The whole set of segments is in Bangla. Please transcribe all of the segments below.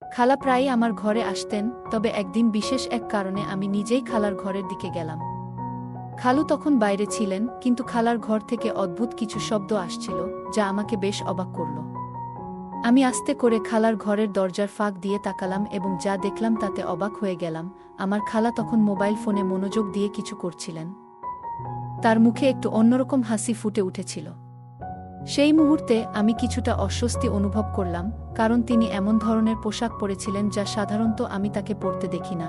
খালা প্রায়ই আমার ঘরে আসতেন, তবে একদিন বিশেষ এক কারণে আমি নিজেই খালার ঘরের দিকে গেলাম। খালু তখন বাইরে ছিলেন, কিন্তু খালার ঘর থেকে অদ্ভুত কিছু শব্দ আসছিল, যা আমাকে বেশ অবাক করল। আমি আস্তে করে খালার ঘরের দরজার ফাঁক দিয়ে তাকালাম এবং যা দেখলাম তাতে অবাক হয়ে গেলাম। আমার খালা তখন মোবাইল ফোনে মনোযোগ দিয়ে কিছু করছিলেন। তার মুখে একটু অন্যরকম হাসি ফুটে উঠেছিল। সেই মুহূর্তে আমি কিছুটা অস্বস্তি অনুভব করলাম, কারণ তিনি এমন ধরনের পোশাক পরেছিলেন যা সাধারণত আমি তাকে পরতে দেখি না।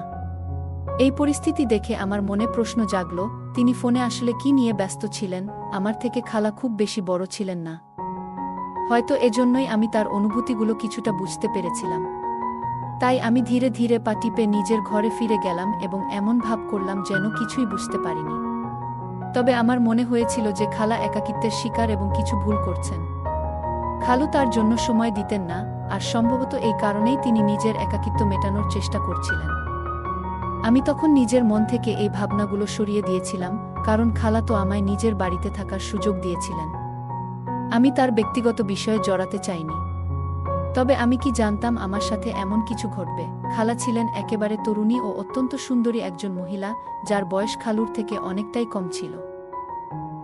এই পরিস্থিতি দেখে আমার মনে প্রশ্ন জাগল, তিনি ফোনে আসলে কি নিয়ে ব্যস্ত ছিলেন? আমার থেকে খালা খুব বেশি বড় ছিলেন না। হয়তো এজন্যই আমি তার অনুভূতিগুলো কিছুটা বুঝতে পেরেছিলাম। তাই আমি ধীরে ধীরে পা টিপে নিজের ঘরে ফিরে গেলাম এবং এমন ভাব করলাম যেন কিছুই বুঝতে পারিনি। তবে আমার মনে হয়েছিল যে খালা একাকিত্বের শিকার এবং কিছু ভুল করছেন। খালু তার জন্য সময় দিতেন না, আর সম্ভবত এই কারণেই তিনি নিজের একাকিত্ব মেটানোর চেষ্টা করছিলেন। আমি তখন নিজের মন থেকে এই ভাবনাগুলো সরিয়ে দিয়েছিলাম, কারণ খালা তো আমায় নিজের বাড়িতে থাকার সুযোগ দিয়েছিলেন। আমি তার ব্যক্তিগত বিষয়ে জড়াতে চাইনি। তবে আমি কি জানতাম আমার সাথে এমন কিছু ঘটবে? খালা ছিলেন একেবারে তরুণী ও অত্যন্ত সুন্দরী একজন মহিলা, যার বয়স খালুর থেকে অনেকটাই কম ছিল।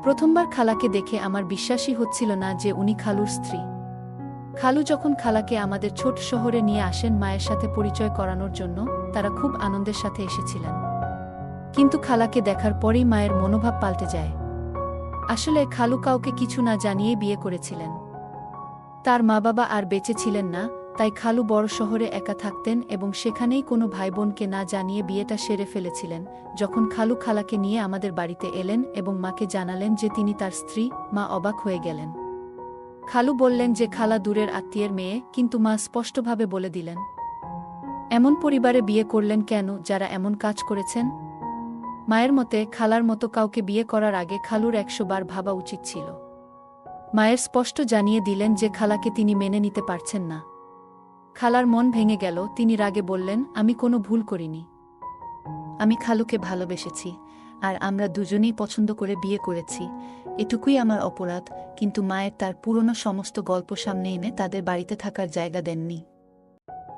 প্রথমবার খালাকে দেখে আমার বিশ্বাসই হচ্ছিল না যে উনি খালুর স্ত্রী। খালু যখন খালাকে আমাদের ছোট শহরে নিয়ে আসেন মায়ের সাথে পরিচয় করানোর জন্য, তারা খুব আনন্দের সাথে এসেছিলেন। কিন্তু খালাকে দেখার পরেই মায়ের মনোভাব পাল্টে যায়। আসলে খালু কাউকে কিছু না জানিয়েই বিয়ে করেছিলেন। তার মা বাবা আর বেঁচে ছিলেন না, তাই খালু বড় শহরে একা থাকতেন এবং সেখানেই কোনো ভাই বোনকে না জানিয়ে বিয়েটা সেরে ফেলেছিলেন। যখন খালু খালাকে নিয়ে আমাদের বাড়িতে এলেন এবং মাকে জানালেন যে তিনি তার স্ত্রী, মা অবাক হয়ে গেলেন। খালু বললেন যে খালা দূরের আত্মীয়ের মেয়ে, কিন্তু মা স্পষ্টভাবে বলে দিলেন, এমন পরিবারে বিয়ে করলেন কেন যারা এমন কাজ করেছেন? মায়ের মতে খালার মতো কাউকে বিয়ে করার আগে খালুর ১০০ বার ভাবা উচিত ছিল। মায়ের স্পষ্ট জানিয়ে দিলেন যে খালাকে তিনি মেনে নিতে পারছেন না। খালার মন ভেঙে গেল, তিনি রাগে বললেন, আমি কোনো ভুল করিনি। আমি খালুকে ভালোবেসেছি, আর আমরা দুজনেই পছন্দ করে বিয়ে করেছি। এটুকুই আমার অপরাধ। কিন্তু মায়ের তার পুরনো সমস্ত গল্প সামনে এনে তাদের বাড়িতে থাকার জায়গা দেননি।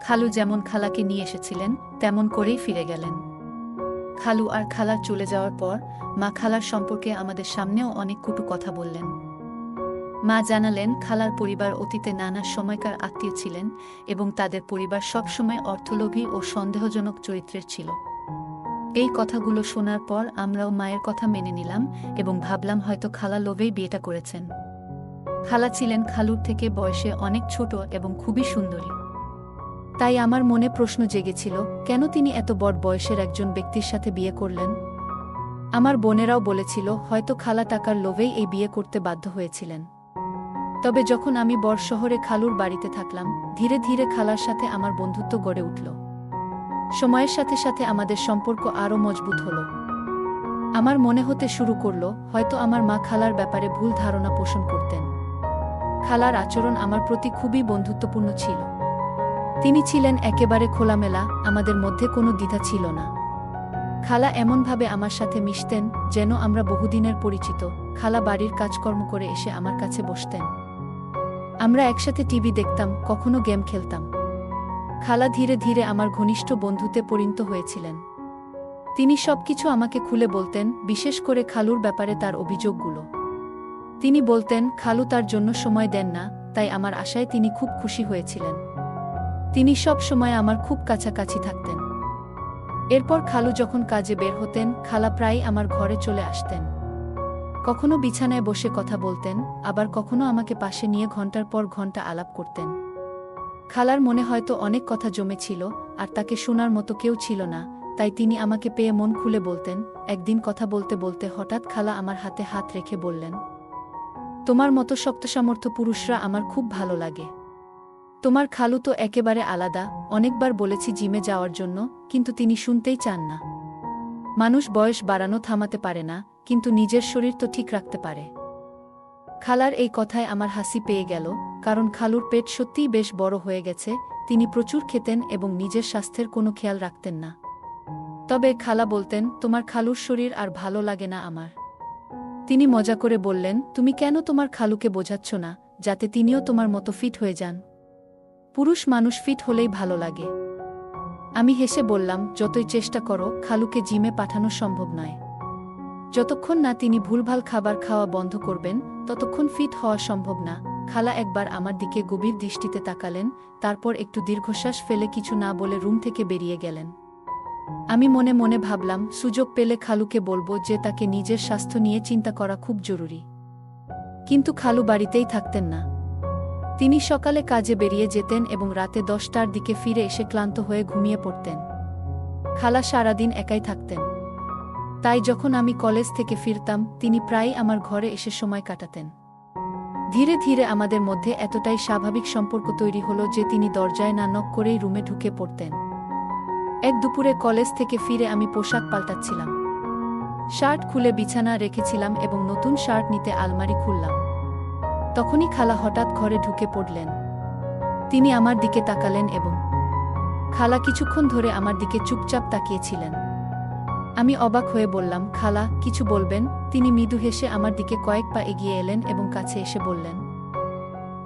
খালু যেমন খালাকে নিয়ে এসেছিলেন তেমন করেই ফিরে গেলেন। খালু আর খালার চলে যাওয়ার পর মা খালার সম্পর্কে আমাদের সামনেও অনেক কটু কথা বললেন। মা জানালেন খালার পরিবার অতীতে নানা সময়কার আত্মীয় ছিলেন এবং তাদের পরিবার সবসময় অর্থলোভী ও সন্দেহজনক চরিত্রের ছিল। এই কথাগুলো শোনার পর আমরাও মায়ের কথা মেনে নিলাম এবং ভাবলাম হয়তো খালা লোভেই বিয়েটা করেছেন। খালা ছিলেন খালুর থেকে বয়সে অনেক ছোট এবং খুবই সুন্দরী। তাই আমার মনে প্রশ্ন জেগেছিল, কেন তিনি এত বড় বয়সের একজন ব্যক্তির সাথে বিয়ে করলেন? আমার বোনেরাও বলেছিল হয়তো খালা টাকার লোভেই এই বিয়ে করতে বাধ্য হয়েছিলেন। তবে যখন আমি বড় শহরে খালুর বাড়িতে থাকলাম, ধীরে ধীরে খালার সাথে আমার বন্ধুত্ব গড়ে উঠল। সময়ের সাথে সাথে আমাদের সম্পর্ক আরও মজবুত হল। আমার মনে হতে শুরু করল হয়তো আমার মা খালার ব্যাপারে ভুল ধারণা পোষণ করতেন। খালার আচরণ আমার প্রতি খুবই বন্ধুত্বপূর্ণ ছিল। তিনি ছিলেন একেবারে খোলামেলা, আমাদের মধ্যে কোনো দ্বিধা ছিল না। খালা এমনভাবে আমার সাথে মিশতেন যেন আমরা বহুদিনের পরিচিত। খালা বাড়ির কাজকর্ম করে এসে আমার কাছে বসতেন। আমরা একসাথে টিভি দেখতাম, কখনো গেম খেলতাম। খালা ধীরে ধীরে আমার ঘনিষ্ঠ বন্ধুতে পরিণত হয়েছিলেন। তিনি সবকিছু আমাকে খুলে বলতেন, বিশেষ করে খালুর ব্যাপারে তার অভিযোগগুলো। তিনি বলতেন খালু তার জন্য সময় দেন না, তাই আমার আশায় তিনি খুব খুশি হয়েছিলেন। তিনি সব সময় আমার খুব কাছাকাছি থাকতেন। এরপর খালু যখন কাজে বের হতেন, খালা প্রায়ই আমার ঘরে চলে আসতেন। কখনো বিছানায় বসে কথা বলতেন, আবার কখনো আমাকে পাশে নিয়ে ঘন্টার পর ঘন্টা আলাপ করতেন। খালার মনে হয়তো অনেক কথা জমেছিল, আর তাকে শোনার মতো কেউ ছিল না, তাই তিনি আমাকে পেয়ে মন খুলে বলতেন। একদিন কথা বলতে বলতে হঠাৎ খালা আমার হাতে হাত রেখে বললেন, তোমার মতো শক্তসামর্থ্য পুরুষরা আমার খুব ভালো লাগে। তোমার খালু তো একেবারে আলাদা। অনেকবার বলেছি জিমে যাওয়ার জন্য, কিন্তু তিনি শুনতেই চান না। মানুষ বয়স বাড়ানো থামাতে পারে না, কিন্তু নিজের শরীর তো ঠিক রাখতে পারে। খালার এই কথায় আমার হাসি পেয়ে গেল, কারণ খালুর পেট সত্যিই বেশ বড় হয়ে গেছে। তিনি প্রচুর খেতেন এবং নিজের স্বাস্থ্যের কোনো খেয়াল রাখতেন না। তবে খালা বলতেন, তোমার খালুর শরীর আর ভালো লাগে না আমার। তিনি মজা করে বললেন, তুমি কেন তোমার খালুকে বোঝাচ্ছ না, যাতে তিনিও তোমার মতো ফিট হয়ে যান? পুরুষ মানুষ ফিট হলেই ভালো লাগে। আমি হেসে বললাম, যতই চেষ্টা করো, খালুকে জিমে পাঠানো সম্ভব নয়। যতক্ষণ না তিনি ভুলভাল খাবার খাওয়া বন্ধ করবেন, ততক্ষণ ফিট হওয়া সম্ভব না। খালা একবার আমার দিকে গভীর দৃষ্টিতে তাকালেন, তারপর একটু দীর্ঘশ্বাস ফেলে কিছু না বলে রুম থেকে বেরিয়ে গেলেন। আমি মনে মনে ভাবলাম, সুযোগ পেলে খালুকে বলবো যে তাকে নিজের স্বাস্থ্য নিয়ে চিন্তা করা খুব জরুরি। কিন্তু খালু বাড়িতেই থাকতেন না। তিনি সকালে কাজে বেরিয়ে যেতেন এবং রাতে 10টার দিকে ফিরে এসে ক্লান্ত হয়ে ঘুমিয়ে পড়তেন। খালা সারাদিন একাই থাকতেন। তাই যখন আমি কলেজ থেকে ফিরতাম, তিনি প্রায়ই আমার ঘরে এসে সময় কাটাতেন। ধীরে ধীরে আমাদের মধ্যে এতটাই স্বাভাবিক সম্পর্ক তৈরি হলো যে তিনি দরজায় না নক করেই রুমে ঢুকে পড়তেন। এক দুপুরে কলেজ থেকে ফিরে আমি পোশাক পাল্টাচ্ছিলাম। শার্ট খুলে বিছানা রেখেছিলাম এবং নতুন শার্ট নিতে আলমারি খুললাম। তখনই খালা হঠাৎ ঘরে ঢুকে পড়লেন। তিনি আমার দিকে তাকালেন এবং খালা কিছুক্ষণ ধরে আমার দিকে চুপচাপ তাকিয়েছিলেন। আমি অবাক হয়ে বললাম, খালা, কিছু বলবেন? তিনি মৃদু হেসে আমার দিকে কয়েক পা এগিয়ে এলেন এবং কাছে এসে বললেন,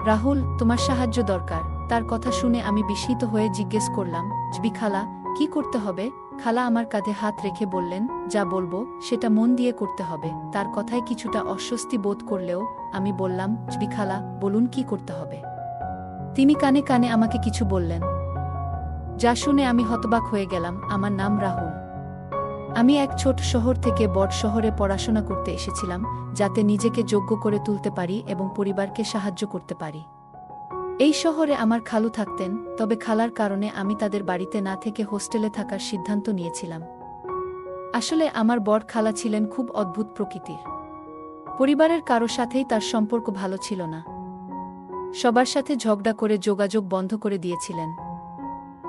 রাহুল, তোমার সাহায্য দরকার। তার কথা শুনে আমি বিস্মিত হয়ে জিজ্ঞেস করলাম, জবি খালা, কি করতে হবে? খালা আমার কাঁধে হাত রেখে বললেন, যা বলবো সেটা মন দিয়ে করতে হবে। তার কথায় কিছুটা অস্বস্তি বোধ করলেও আমি বললাম, জবি খালা, বলুন কি করতে হবে। তিনি কানে কানে আমাকে কিছু বললেন, যা শুনে আমি হতবাক হয়ে গেলাম। আমার নাম রাহুল। আমি এক ছোট শহর থেকে বড় শহরে পড়াশোনা করতে এসেছিলাম, যাতে নিজেকে যোগ্য করে তুলতে পারি এবং পরিবারকে সাহায্য করতে পারি। এই শহরে আমার খালু থাকতেন, তবে খালার কারণে আমি তাদের বাড়িতে না থেকে হোস্টেলে থাকার সিদ্ধান্ত নিয়েছিলাম। আসলে আমার বড় খালা ছিলেন খুব অদ্ভুত প্রকৃতির। পরিবারের কারো সাথেই তার সম্পর্ক ভালো ছিল না। সবার সাথে ঝগড়া করে যোগাযোগ বন্ধ করে দিয়েছিলেন।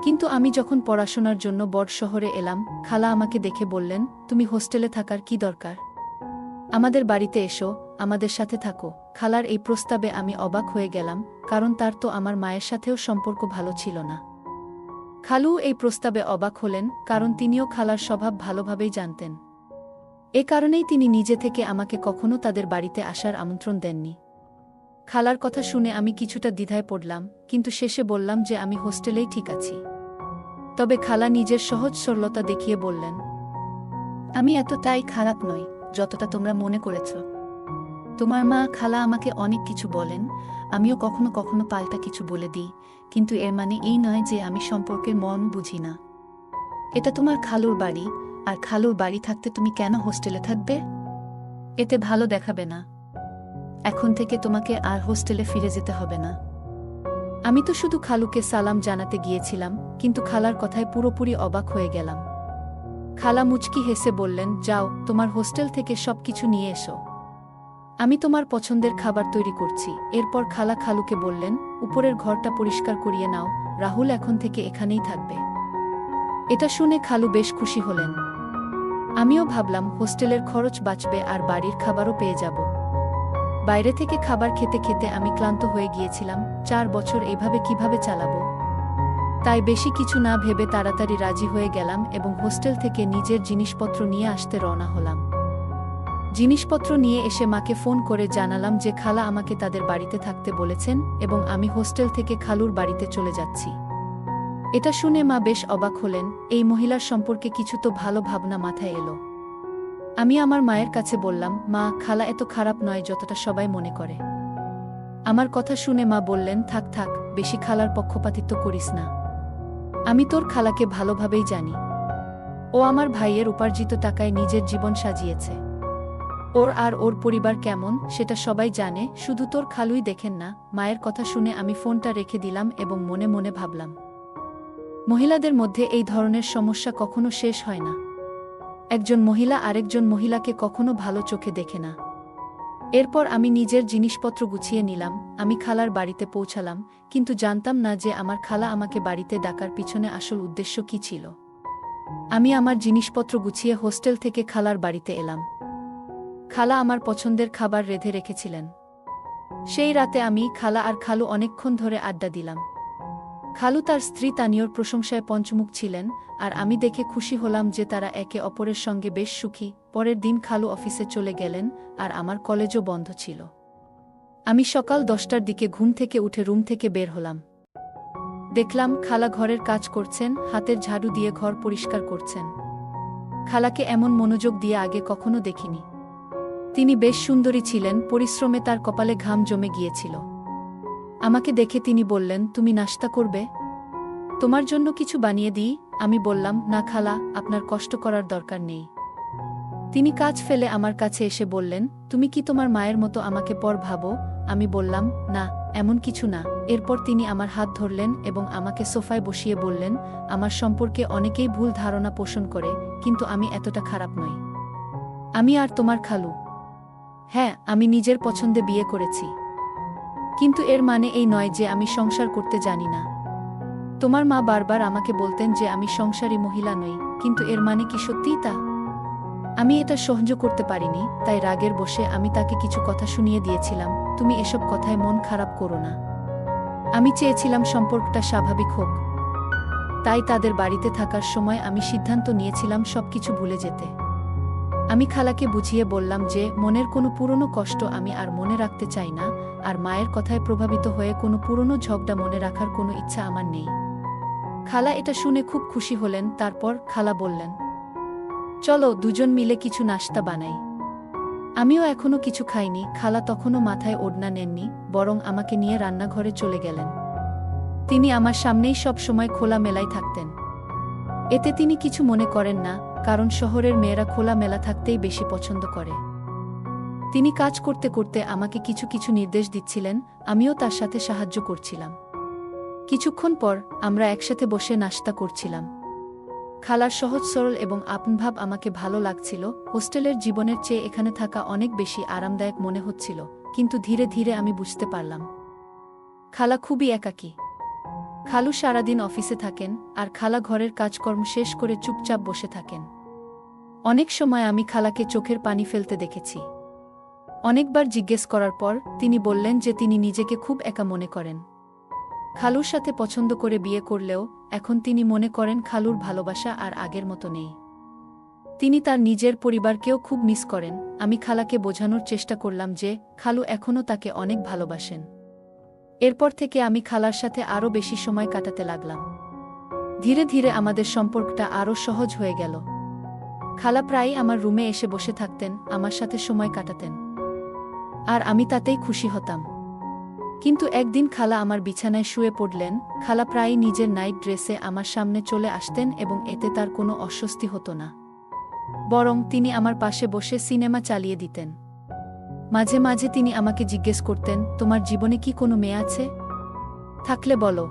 কিন্তু আমি যখন পড়াশোনার জন্য বড় শহরে এলাম, খালা আমাকে দেখে বললেন, তুমি হোস্টেলে থাকার কি দরকার? আমাদের বাড়িতে এসো, আমাদের সাথে থাকো। খালার এই প্রস্তাবে আমি অবাক হয়ে গেলাম, কারণ তার তো আমার মায়ের সাথেও সম্পর্ক ভালো ছিল না। খালু এই প্রস্তাবে অবাক হলেন, কারণ তিনিও খালার স্বভাব ভালোভাবেই জানতেন। এ কারণেই তিনি নিজে থেকে আমাকে কখনো তাদের বাড়িতে আসার আমন্ত্রণ দেননি। খালার কথা শুনে আমি কিছুটা দ্বিধায় পড়লাম, কিন্তু শেষে বললাম যে আমি হোস্টেলেই ঠিক আছি। তবে খালা নিজের সহজ সরলতা দেখিয়ে বললেন, আমি এতটাই খারাপ নই যতটা তোমরা মনে করেছ। তোমার মা খালা আমাকে অনেক কিছু বলেন, আমিও কখনো কখনো পাল্টা কিছু বলে দিই, কিন্তু এর মানে এই নয় যে আমি সম্পর্কের মর্ম বুঝি না। এটা তোমার খালুর বাড়ি, আর খালুর বাড়ি থাকতে তুমি কেন হোস্টেলে থাকবে? এতে ভালো দেখাবে না। এখন থেকে তোমাকে আর হোস্টেলে ফিরে যেতে হবে না। আমি তো শুধু খালুকে সালাম জানাতে গিয়েছিলাম, কিন্তু খালার কথায় পুরোপুরি অবাক হয়ে গেলাম। খালা মুচকি হেসে বললেন, যাও, তোমার হোস্টেল থেকে সবকিছু নিয়ে এসো। আমি তোমার পছন্দের খাবার তৈরি করছি। এরপর খালা খালুকে বললেন, উপরের ঘরটা পরিষ্কার করিয়ে নাও, রাহুল এখন থেকে এখানেই থাকবে। এটা শুনে খালু বেশ খুশি হলেন। আমিও ভাবলাম হোস্টেলের খরচ বাঁচবে আর বাড়ির খাবারও পেয়ে যাব। বাইরে থেকে খাবার খেতে খেতে আমি ক্লান্ত হয়ে গিয়েছিলাম। 4 বছর এইভাবে কিভাবে চালাবো? তাই বেশি কিছু না ভেবে তাড়াতাড়ি রাজি হয়ে গেলাম এবং হোস্টেল থেকে নিজের জিনিসপত্র নিয়ে আসতে রওনা হলাম। জিনিসপত্র নিয়ে এসে মাকে ফোন করে জানালাম যে খালা আমাকে তাদের বাড়িতে থাকতে বলেছেন এবং আমি হোস্টেল থেকে খালুর বাড়িতে চলে যাচ্ছি। এটা শুনে মা বেশ অবাক হলেন, এই মহিলার সম্পর্কে কিছু তো ভালো ভাবনা মাথায় এলো। আমি আমার মায়ের কাছে বললাম, মা, খালা এত খারাপ নয় যতটা সবাই মনে করে। আমার কথা শুনে মা বললেন, থাক থাক, বেশি খালার পক্ষপাতিত্ব করিস না। আমি তোর খালাকে ভালোভাবেই জানি। ও আমার ভাইয়ের উপার্জিত টাকায় নিজের জীবন সাজিয়েছে। ওর আর ওর পরিবার কেমন সেটা সবাই জানে, শুধু তোর খালুই দেখেন না। মায়ের কথা শুনে আমি ফোনটা রেখে দিলাম এবং মনে মনে ভাবলাম, মহিলাদের মধ্যে এই ধরনের সমস্যা কখনো শেষ হয় না। একজন মহিলা আরেকজন মহিলাকে কখনো ভালো চোখে দেখে না। এরপর আমি নিজের জিনিসপত্র গুছিয়ে নিলাম। আমি খালার বাড়িতে পৌঁছালাম, কিন্তু জানতাম না যে আমার খালা আমাকে বাড়িতে ডাকার পিছনে আসল উদ্দেশ্য কী ছিল। আমি আমার জিনিসপত্র গুছিয়ে হোস্টেল থেকে খালার বাড়িতে এলাম। খালা আমার পছন্দের খাবার রেঁধে রেখেছিলেন। সেই রাতে আমি, খালা আর খালু অনেকক্ষণ ধরে আড্ডা দিলাম। খালু তার স্ত্রী তানিয়র প্রশংসায় পঞ্চমুখ ছিলেন, আর আমি দেখে খুশি হলাম যে তারা একে অপরের সঙ্গে বেশ সুখী। পরের দিন খালু অফিসে চলে গেলেন, আর আমার কলেজও বন্ধ ছিল। আমি সকাল 10টার দিকে ঘুম থেকে উঠে রুম থেকে বের হলাম। দেখলাম খালা ঘরের কাজ করছেন, হাতের ঝাড়ু দিয়ে ঘর পরিষ্কার করছেন। খালাকে এমন মনোযোগ দিয়ে আগে কখনো দেখিনি। তিনি বেশ সুন্দরী ছিলেন, পরিশ্রমে তার কপালে ঘাম জমে গিয়েছিল। আমাকে দেখে তিনি বললেন, তুমি নাশতা করবে? তোমার জন্য কিছু বানিয়ে দিই? আমি বললাম, না খালা, আপনার কষ্ট করার দরকার নেই। তিনি কাজ ফেলে আমার কাছে এসে বললেন, তুমি কি তোমার মায়ের মতো আমাকে পর ভাবো? আমি বললাম, না, এমন কিছু না। এরপর তিনি আমার হাত ধরলেন এবং আমাকে সোফায় বসিয়ে বললেন, আমার সম্পর্কে অনেকেই ভুল ধারণা পোষণ করে, কিন্তু আমি এতটা খারাপ নই। আমি আর তোমার খালু। হ্যাঁ, আমি নিজের পছন্দে বিয়ে করেছি। কিন্তু এর মানে এই নয় যে আমি সংসার করতে জানি না। তোমার মা বারবার আমাকে বলতেন যে আমি সংসারী মহিলা নই, কিন্তু এর মানে কি সত্যিই তা? আমি এটা সহ্য করতে পারিনি, তাই রাগের বশে আমি তাকে কিছু কথা শুনিয়ে দিয়েছিলাম, তুমি এসব কথায় মন খারাপ করো না। আমি চেয়েছিলাম সম্পর্কটা স্বাভাবিক হোক। তাই তাদের বাড়িতে থাকার সময় আমি সিদ্ধান্ত নিয়েছিলাম সবকিছু ভুলে যেতে। আমি খালাকে বুঝিয়ে বললাম যে মনের কোনো পুরনো কষ্ট আমি আর মনে রাখতে চাই না, আর মায়ের কথায় প্রভাবিত হয়ে কোনো পুরনো ঝগড়া মনে রাখার কোনো ইচ্ছা আমার নেই। খালা এটা শুনে খুব খুশি হলেন। তারপর খালা বললেন, চলো দুজন মিলে কিছু নাশতা বানাই। আমিও এখনো কিছু খাইনি। খালা তখনও মাথায় ওড়না নেননি, বরং আমাকে নিয়ে রান্নাঘরে চলে গেলেন। তিনি আমার সামনেই সব সময় খোলা মেলায় থাকতেন। এতে তিনি কিছু মনে করেন না, কারণ শহরের মেয়েরা খোলা মেলা থাকতেই বেশি পছন্দ করে। তিনি কাজ করতে করতে আমাকে কিছু কিছু নির্দেশ দিচ্ছিলেন, আমিও তার সাথে সাহায্য করছিলাম। কিছুক্ষণ পর আমরা একসাথে বসে নাশতা করছিলাম। খালার সহজ সরল এবং আপনভাব আমাকে ভালো লাগছিল। হোস্টেলের জীবনের চেয়ে এখানে থাকা অনেক বেশি আরামদায়ক মনে হচ্ছিল, কিন্তু ধীরে ধীরে আমি বুঝতে পারলাম খালা খুবই একাকী। খালু সারাদিন অফিসে থাকেন, আর খালা ঘরের কাজকর্ম শেষ করে চুপচাপ বসে থাকেন। অনেক সময় আমি খালাকে চোখের পানি ফেলতে দেখেছি। অনেকবার জিজ্ঞেস করার পর তিনি বললেন যে তিনি নিজেকে খুব একা মনে করেন। খালুর সাথে পছন্দ করে বিয়ে করলেও এখন তিনি মনে করেন খালুর ভালোবাসা আর আগের মতো নেই। তিনি তার নিজের পরিবারকেও খুব মিস করেন। আমি খালাকে বোঝানোর চেষ্টা করলাম যে খালু এখনও তাকে অনেক ভালোবাসেন। এরপর থেকে আমি খালার সাথে আরও বেশি সময় কাটাতে লাগলাম। ধীরে ধীরে আমাদের সম্পর্কটা আরও সহজ হয়ে গেল। খালা প্রায়ই আমার রুমে এসে বসে থাকতেন, আমার সাথে সময় কাটাতেন, আর আমি তাতেই খুশি হতাম। কিন্তু একদিন খালা আমার বিছানায় শুয়ে পড়লেন। খালা প্রায়ই নিজের নাইট ড্রেসে আমার সামনে চলে আসতেন এবং এতে তার কোনো অস্বস্তি হতো না। বরং তিনি আমার পাশে বসে সিনেমা চালিয়ে দিতেন। মাঝে মাঝে তিনি আমাকে জিজ্ঞেস করতেন, তোমার জীবনে কি কোনো মেয়ে আছে? থাকলে বলো,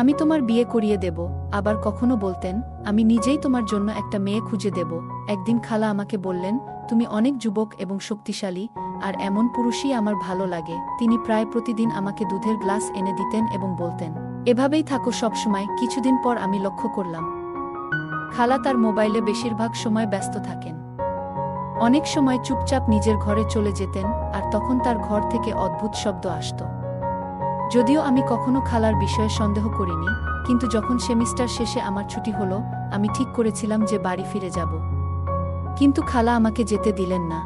আমি তোমার বিয়ে করিয়ে দেব। আবার কখনো বলতেন, আমি নিজেই তোমার জন্য একটা মেয়ে খুঁজে দেব। একদিন খালা আমাকে বললেন, তুমি অনেক যুবক এবং শক্তিশালী, আর এমন পুরুষই আমার ভালো লাগে। তিনি প্রায় প্রতিদিন আমাকে দুধের গ্লাস এনে দিতেন এবং বলতেন, এভাবেই থাকো সবসময়। কিছুদিন পর আমি লক্ষ্য করলাম খালা তার মোবাইলে বেশিরভাগ সময় ব্যস্ত থাকেন। অনেক সময় চুপচাপ নিজের ঘরে চলে যেতেন, আর তখন তার ঘর থেকে অদ্ভুত শব্দ আসত। যদিও আমি কখনো খালার বিষয়ে সন্দেহ করিনি, কিন্তু যখন সেমিস্টার শেষে আমার ছুটি হলো, আমি ঠিক করেছিলাম যে বাড়ি ফিরে যাব। কিন্তু খালা আমাকে যেতে দিলেন না,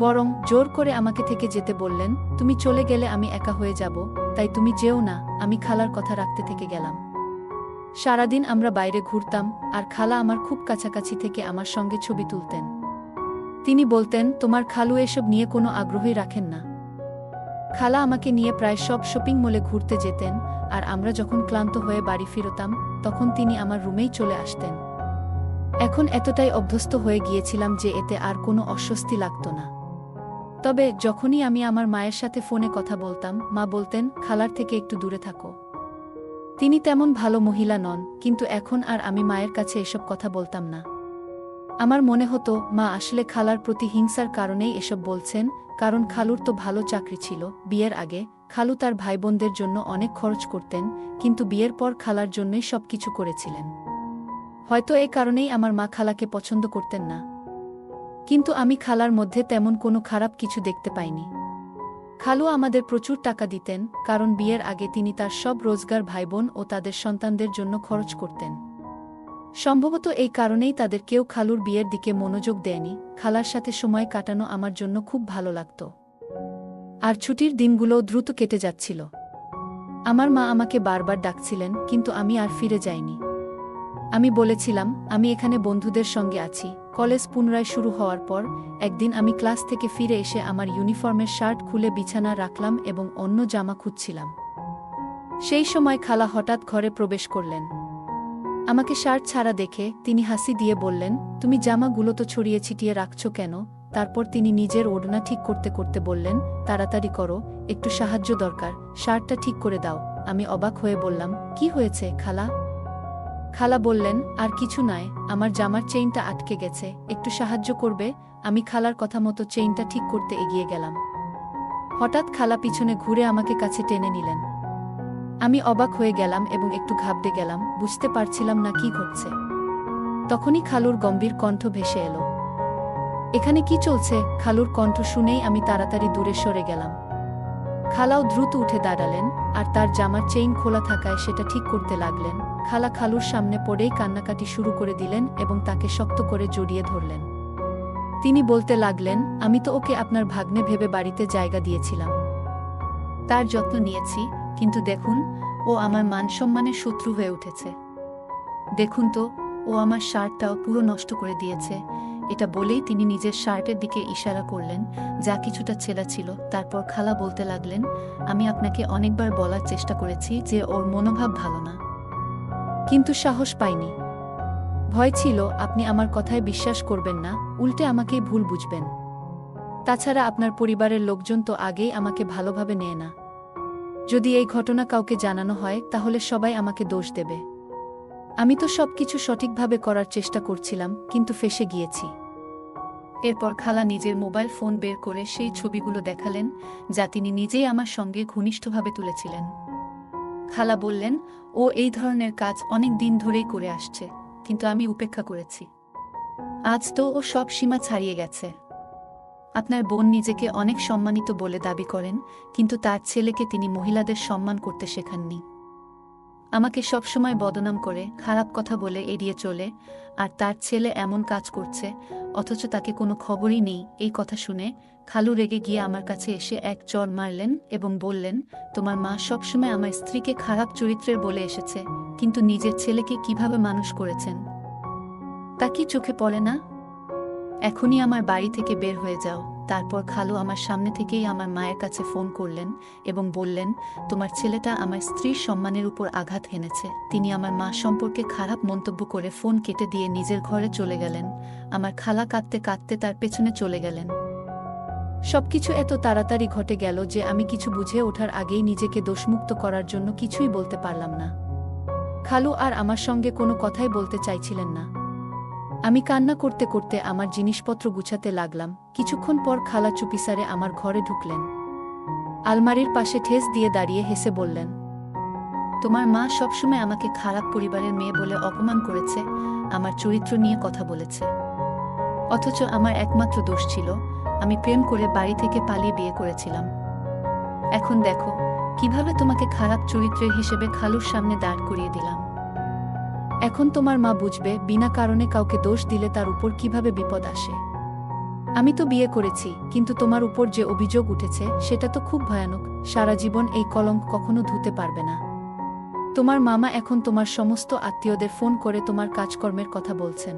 বরং জোর করে আমাকে থেকে যেতে বললেন, তুমি চলে গেলে আমি একা হয়ে যাব, তাই তুমি যেও না। আমি খালার কথা রাখতে থেকে গেলাম। সারাদিন আমরা বাইরে ঘুরতাম, আর খালা আমার খুব কাছাকাছি থেকে আমার সঙ্গে ছবি তুলতেন। তিনি বলতেন, তোমার খালু এসব নিয়ে কোনো আগ্রহই রাখেন না। খালা আমাকে নিয়ে প্রায় সব শপিং মলে ঘুরতে যেতেন, আর আমরা যখন ক্লান্ত হয়ে বাড়ি ফিরতাম, তখন তিনি আমার রুমেই চলে আসতেন। এখন এতটাই অভ্যস্ত হয়ে গিয়েছিলাম যে এতে আর কোনো অস্বস্তি লাগত না। তবে যখনই আমি আমার মায়ের সাথে ফোনে কথা বলতাম, মা বলতেন, খালার থেকে একটু দূরে থাকো। তিনি তেমন ভালো মহিলা নন, কিন্তু এখন আর আমি মায়ের কাছে এসব কথা বলতাম না। আমার মনে হতো মা আসলে খালার প্রতি হিংসার কারণেই এসব বলছেন, কারণ খালুর তো ভালো চাকরি ছিল। বিয়ের আগে খালু তার ভাইবোনদের জন্য অনেক খরচ করতেন, কিন্তু বিয়ের পর খালার জন্যই সবকিছু করেছিলেন। হয়তো এই কারণেই আমার মা খালাকে পছন্দ করতেন না। কিন্তু আমি খালার মধ্যে তেমন কোনো খারাপ কিছু দেখতে পাইনি। খালু আমাদের প্রচুর টাকা দিতেন, কারণ বিয়ের আগে তিনি তার সব রোজগার ভাইবোন ও তাদের সন্তানদের জন্য খরচ করতেন। সম্ভবত এই কারণেই তাদের কেউ খালুর বিয়ের দিকে মনোযোগ দেয়নি। খালার সাথে সময় কাটানো আমার জন্য খুব ভালো লাগত, আর ছুটির দিনগুলোও দ্রুত কেটে যাচ্ছিল। আমার মা আমাকে বারবার ডাকছিলেন, কিন্তু আমি আর ফিরে যাইনি। আমি বলেছিলাম আমি এখানে বন্ধুদের সঙ্গে আছি। কলেজ পুনরায় শুরু হওয়ার পর একদিন আমি ক্লাস থেকে ফিরে এসে আমার ইউনিফর্মের শার্ট খুলে বিছানা রাখলাম এবং অন্য জামা খুঁজছিলাম। সেই সময় খালা হঠাৎ ঘরে প্রবেশ করলেন। আমাকে শার্ট ছাড়া দেখে তিনি হাসি দিয়ে বললেন, তুমি জামাগুলো তো ছড়িয়ে ছিটিয়ে রাখছ কেন? তারপর তিনি নিজের ওড়না ঠিক করতে করতে বললেন, তাড়াতাড়ি করো, একটু সাহায্য দরকার, শার্টটা ঠিক করে দাও। আমি অবাক হয়ে বললাম, কি হয়েছে খালা? খালা বললেন, আর কিছু নয়, আমার জামার চেইনটা আটকে গেছে, একটু সাহায্য করবে? আমি খালার কথা মতো চেইনটা ঠিক করতে এগিয়ে গেলাম। হঠাৎ খালা পিছনে ঘুরে আমাকে কাছে টেনে নিলেন। আমি অবাক হয়ে গেলাম এবং একটু ঘাবড়ে গেলাম, বুঝতে পারছিলাম না কি ঘটছে। তখনই খালুর গম্ভীর কণ্ঠ ভেসে এলো। এখানে কি চলছে? খালুর কণ্ঠ শুনেই আমি তাড়াতাড়ি দূরে সরে গেলাম। খালাও দ্রুত উঠে দাঁড়ালেন আর তার জামার চেইন খোলা থাকায় সেটা ঠিক করতে লাগলেন। খালা খালুর সামনে পড়েই কান্নাকাটি শুরু করে দিলেন এবং তাকে শক্ত করে জড়িয়ে ধরলেন। তিনি বলতে লাগলেন, আমি তো ওকে আপনার ভাগ্নে ভেবে বাড়িতে জায়গা দিয়েছিলাম, তার যত্ন নিয়েছি, কিন্তু দেখুন, ও আমার মান সম্মানের শত্রু হয়ে উঠেছে। দেখুন তো, ও আমার শার্টটাও পুরো নষ্ট করে দিয়েছে। এটা বলেই তিনি নিজের শার্টের দিকে ইশারা করলেন, যা কিছুটা ছেঁড়া ছিল। তারপর খালা বলতে লাগলেন, আমি আপনাকে অনেকবার বলার চেষ্টা করেছি যে ওর মনোভাব ভালো না, কিন্তু সাহস পাইনি। ভয় ছিল আপনি আমার কথায় বিশ্বাস করবেন না, উল্টে আমাকেই ভুল বুঝবেন। তাছাড়া আপনার পরিবারের লোকজন তো আগেই আমাকে ভালোভাবে নেয় না। যদি এই ঘটনা কাউকে জানানো হয় তাহলে সবাই আমাকে দোষ দেবে। আমি তো সবকিছু সঠিকভাবে করার চেষ্টা করছিলাম, কিন্তু ফেঁসে গিয়েছি। এরপর খালা নিজের মোবাইল ফোন বের করে সেই ছবিগুলো দেখালেন, যা তিনি নিজেই আমার সঙ্গে ঘনিষ্ঠভাবে তুলেছিলেন। খালা বললেন, ও এই ধরনের কাজ অনেক দিন ধরেই করে আসছে, কিন্তু আমি উপেক্ষা করেছি। আজ তো ও সব সীমা ছাড়িয়ে গেছে। আপনার বোন নিজেকে অনেক সম্মানিত বলে দাবি করেন, কিন্তু তার ছেলেকে তিনি মহিলাদের সম্মান করতে শেখাননি। আমাকে সবসময় বদনাম করে, খারাপ কথা বলে এড়িয়ে চলে, আর তার ছেলে এমন কাজ করছে, অথচ তাকে কোনো খবরই নেই। এই কথা শুনে খালু রেগে গিয়ে আমার কাছে এসে এক চড় মারলেন এবং বললেন, তোমার মা সবসময় আমার স্ত্রীকে খারাপ চরিত্রের বলে এসেছে, কিন্তু নিজের ছেলেকে কিভাবে মানুষ করেছেন তা কি চোখে পড়ে না? এখনই আমার বাড়ি থেকে বের হয়ে যাও। তারপর খালু আমার সামনে থেকেই আমার মায়ের কাছে ফোন করলেন এবং বললেন, তোমার ছেলেটা আমার স্ত্রীর সম্মানের উপর আঘাত হেনেছে। তিনি আমার মা সম্পর্কে খারাপ মন্তব্য করে ফোন কেটে দিয়ে নিজের ঘরে চলে গেলেন। আমার খালা কাঁদতে কাঁদতে তার পেছনে চলে গেলেন। সবকিছু এত তাড়াতাড়ি ঘটে গেল যে আমি কিছু বুঝে ওঠার আগেই নিজেকে দোষমুক্ত করার জন্য কিছুই বলতে পারলাম না। খালু আর আমার সঙ্গে কোনো কথাই বলতে চাইছিলেন না। আমি কান্না করতে করতে আমার জিনিসপত্র গুছাতে লাগলাম। কিছুক্ষণ পর খালা চুপিসারে আমার ঘরে ঢুকলেন। আলমারির পাশে ঠেস দিয়ে দাঁড়িয়ে হেসে বললেন, তোমার মা সবসময় আমাকে খারাপ পরিবারের মেয়ে বলে অপমান করেছে, আমার চরিত্র নিয়ে কথা বলেছে। অথচ আমার একমাত্র দোষ ছিল, আমি প্রেম করে বাড়ি থেকে পালিয়ে বিয়ে করেছিলাম। এখন দেখো কিভাবে তোমাকে খারাপ চরিত্রের হিসেবে খালুর সামনে দাঁড় করিয়ে দিলাম। এখন তোমার মা বুঝবে বিনা কারণে কাউকে দোষ দিলে তার উপর কিভাবে বিপদ আসে। আমি তো বিয়ে করেছি, কিন্তু তোমার উপর যে অভিযোগ উঠেছে সেটা তো খুব ভয়ানক। সারা জীবন এই কলঙ্ক কখনো ধুতে পারবে না। তোমার মামা এখন তোমার সমস্ত আত্মীয়দের ফোন করে তোমার কাজকর্মের কথা বলছেন।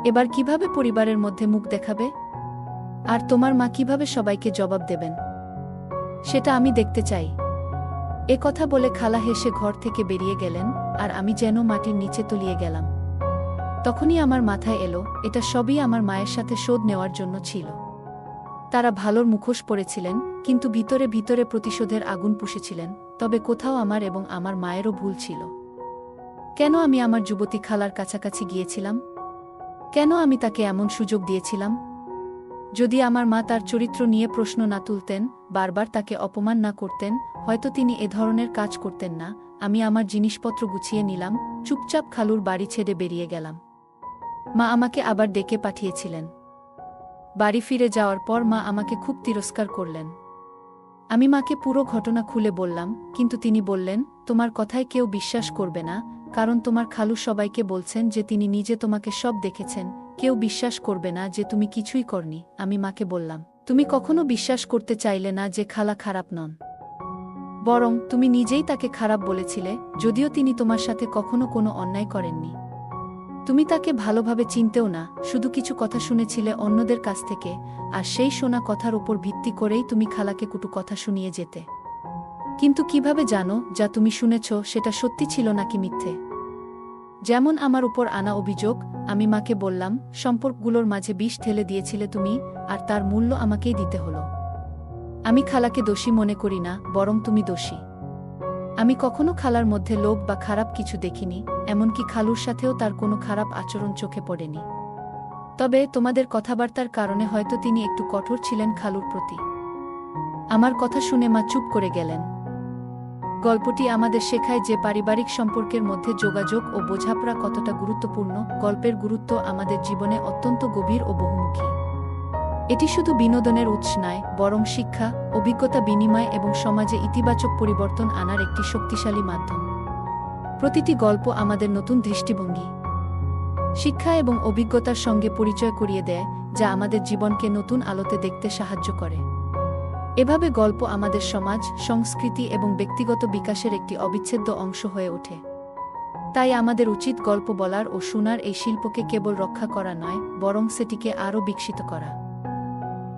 এবার কিভাবে পরিবারের মধ্যে মুখ দেখাবে? আর তোমার মা কিভাবে সবাইকে জবাব দেবেন সেটা আমি দেখতে চাই। এ কথা বলে খালা হেসে ঘর থেকে বেরিয়ে গেলেন, আর আমি যেন মাটির নিচে তলিয়ে গেলাম। তখনই আমার মাথায় এলো, এটা সবই আমার মায়ের সাথে শোধ নেওয়ার জন্য ছিল। তারা ভালোর মুখোশ পরেছিলেন, কিন্তু ভিতরে ভিতরে প্রতিশোধের আগুন পুষেছিলেন। তবে কোথাও আমার এবং আমার মায়েরও ভুল ছিল। কেন আমি আমার যুবতী খালার কাছাকাছি গিয়েছিলাম? কেন আমি তাকে এমন সুযোগ দিয়েছিলাম? যদি আমার মা তার চরিত্র নিয়ে প্রশ্ন না তুলতেন, বারবার তাকে অপমান না করতেন, হয়তো তিনি এ ধরনের কাজ করতেন না। আমি আমার জিনিসপত্র গুছিয়ে নিলাম, চুপচাপ খালুর বাড়ি ছেড়ে বেরিয়ে গেলাম। মা আমাকে আবার ডেকে পাঠিয়েছিলেন। বাড়ি ফিরে যাওয়ার পর মা আমাকে খুব তিরস্কার করলেন। আমি মাকে পুরো ঘটনা খুলে বললাম, কিন্তু তিনি বললেন, তোমার কথায় কেউ বিশ্বাস করবে না, কারণ তোমার খালু সবাইকে বলছেন যে তিনি নিজে তোমাকে সব দেখেছেন। কেউ বিশ্বাস করবে না যে তুমি কিছুই করনি। আমি মাকে বললাম, তুমি কখনো বিশ্বাস করতে চাইলে না যে খালা খারাপ নন। বরং তুমি নিজেই তাকে খারাপ বলেছিলে, যদিও তিনি তোমার সাথে কখনো কোনো অন্যায় করেননি। তুমি তাকে ভালোভাবে চিনতেও না, শুধু কিছু কথা শুনেছিলে অন্যদের কাছ থেকে, আর সেই শোনা কথার উপর ভিত্তি করেই তুমি খালাকে কটু কথা শুনিয়ে যেতে। কিন্তু কিভাবে জানো যা তুমি শুনেছ সেটা সত্যি ছিল নাকি মিথ্যে? যেমন আমার উপর আনা অভিযোগ, আমি মাকে বললাম সম্পর্কগুলোর মাঝে বিষ ঢেলে দিয়েছিলে তুমি, আর তার মূল্য আমাকেই দিতে হলো। আমি খালাকে দোষী মনে করি না, বরং তুমি দোষী। আমি কখনো খালার মধ্যে লোভ বা খারাপ কিছু দেখিনি, এমনকি খালুর সাথেও তার কোনো খারাপ আচরণ চোখে পড়েনি। তবে তোমাদের কথাবার্তার কারণে হয়তো তিনি একটু কঠোর ছিলেন খালুর প্রতি। আমার কথা শুনে মা চুপ করে গেলেন। গল্পটি আমাদের শেখায় যে পারিবারিক সম্পর্কের মধ্যে যোগাযোগ ও বোঝাপড়া কতটা গুরুত্বপূর্ণ। গল্পের গুরুত্ব আমাদের জীবনে অত্যন্ত গভীর ও বহুমুখী। এটি শুধু বিনোদনের উৎস নয়, বরং শিক্ষা, অভিজ্ঞতা বিনিময় এবং সমাজে ইতিবাচক পরিবর্তন আনার একটি শক্তিশালী মাধ্যম। প্রতিটি গল্প আমাদের নতুন দৃষ্টিভঙ্গি, শিক্ষা এবং অভিজ্ঞতার সঙ্গে পরিচয় করিয়ে দেয়, যা আমাদের জীবনকে নতুন আলোতে দেখতে সাহায্য করে। এভাবে গল্প আমাদের সমাজ, সংস্কৃতি এবং ব্যক্তিগত বিকাশের একটি অবিচ্ছেদ্য অংশ হয়ে ওঠে। তাই আমাদের উচিত গল্প বলার ও শোনার এই শিল্পকে কেবল রক্ষা করা নয়, বরং সেটিকে আরও বিকশিত করা।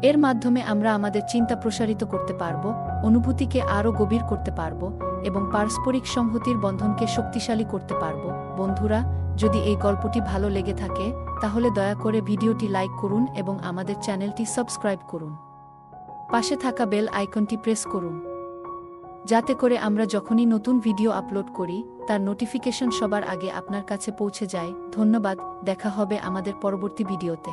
এর মাধ্যমে আমরা আমাদের চিন্তা প্রসারিত করতে পারব, অনুভূতিকে আরও গভীর করতে পারব এবং পারস্পরিক সংহতির বন্ধনকে শক্তিশালী করতে পারব। বন্ধুরা, যদি এই গল্পটি ভালো লেগে থাকে, তাহলে দয়া করে ভিডিওটি লাইক করুন এবং আমাদের চ্যানেলটি সাবস্ক্রাইব করুন। পাশে থাকা বেল আইকনটি প্রেস করুন, যাতে করে আমরা যখনই নতুন ভিডিও আপলোড করি তার নোটিফিকেশন সবার আগে আপনার কাছে পৌঁছে যায়। ধন্যবাদ, দেখা হবে আমাদের পরবর্তী ভিডিওতে।